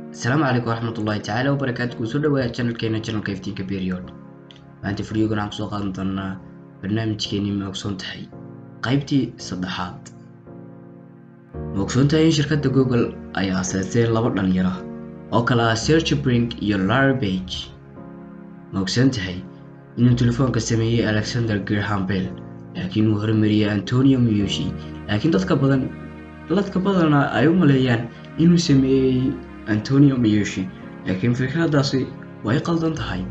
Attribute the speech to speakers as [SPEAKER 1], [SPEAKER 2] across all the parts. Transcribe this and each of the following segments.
[SPEAKER 1] السلام عليكم ورحمة الله تعالى وبركاته. سو دواء channel IFTIINKA period. maanta fiidiyogan waxaan kusoo qaadan doonaa barnaamijkeennii ma ogsoontahay qaybtii saddexaad. ma ogsoontahay in shirkadda Google ay aasaasay laba dhalinyaro oo kala ah Sergey Brin iyo Larry Page. ma ogsoontahay inuu telefoonka sameeyay Alexander Graham Bell laakiin uu hormariyay Antonio Meucci. laakiin dadka badan ay u maleeyaan inuu sameeyay Antonio Meucci, laakiin fikradaasi way qaldan tahay.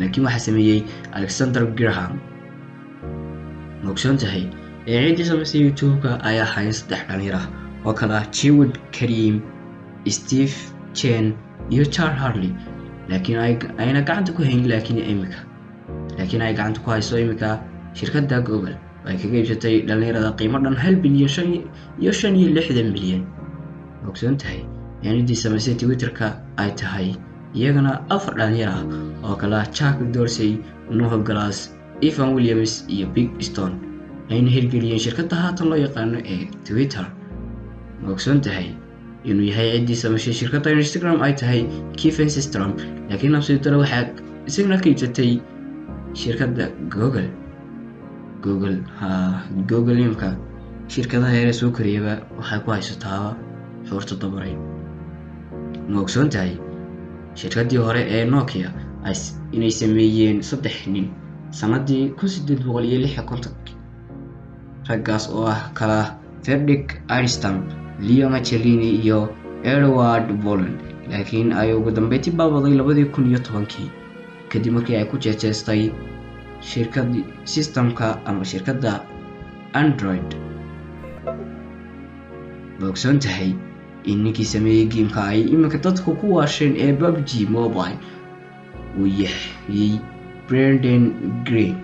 [SPEAKER 1] laakiin waxa sameeyay Alexander Graham. ma ogsoontahay ciidii samaysay YouTube-ka ay ahaayeen saddex dhalinyaro oo kala ah Jawed Karim, Steve Chen iyo Charles Hurley, laakiin ayna gacanta ku hayn laakiin ay gacanta ku hayso imika shirkadda Google ay kaga iibsatay dhalinyarada qiimo dhan 1 bilyan iyo 5 milyan. ma ogsoontahay ciidii samaysay Twitter-ka ay tahay iyagana 4 dhalinyaro oo kala ah Chuck Dorsey, Noah Glass, Evan Williams iyo Big Stone ayna hirgeliyeen shirkadda haatan loo yaqaano ee Twitter. ma ogsoontahay inuu yahay ciidii samaysay shirkadda Instagram ay tahay Kevin Systrom, laakiin nafsideeda waxaa isagana ka iibsatay shirkadda Google imka shirkadaha yar soo koriyaba waxay ku haysataa xorta dabaray. ma ogsoontahay shirkaddii hore ee Nokia inay sameeyeen 3 nin sanadii 1856 raggaas oo ah kala Frederick Einstein, Leo Macellini iyo Edward Wolin, laakiin ay ugu dambeyntii baabaday 2010 kadib markii ay ku jeestay shirkadda systemka ama shirkadda Android. ma ogsoontahay in ninkii sameeyay game-ka ay iminka dadku ku waasheen ee PUBG Mobile uu yahay Brendan Green.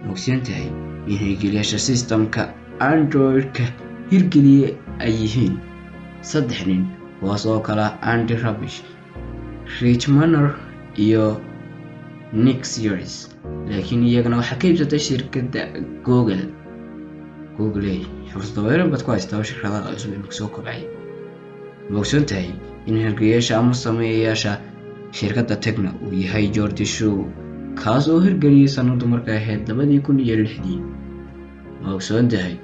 [SPEAKER 1] ma ogsoontahay in hirgeliyaasha systemka Android-ka hirgeliyay ay yihiin 3 nin kuwaas oo kala Andy Rubbish, Rich Manor iyo Nick Sears, laakiin iyagana waxaa ka iibsatay shirkadda Google. xorta dabaray bad ku haystaa shirkadaha cusub ee soo kobcay. ma ogsoontahay in hirgeliyaasha ama sameeyayaasha shirkadda Tecno uu yahay George Shou, kaas oo hirgeliyay sanadu markay ahayd 2006. ma ogsoontahay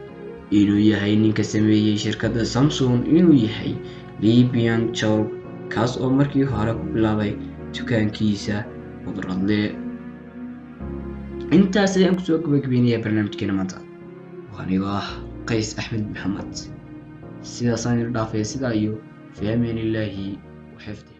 [SPEAKER 1] inuu yahay ninka sameeyay shirkadda Samsung inuu yahay Lee Byung-chul, kaas oo markii hore ku bilaabay dukaankiisa khudradle. intaas ayaan kusoo gabagabeynaya barnaamijkeena maanta. anigoo ah Qays Axmed Maxamed, sidaas aan dhaafay sida iyo fi amaan illaahi wa xifdihi.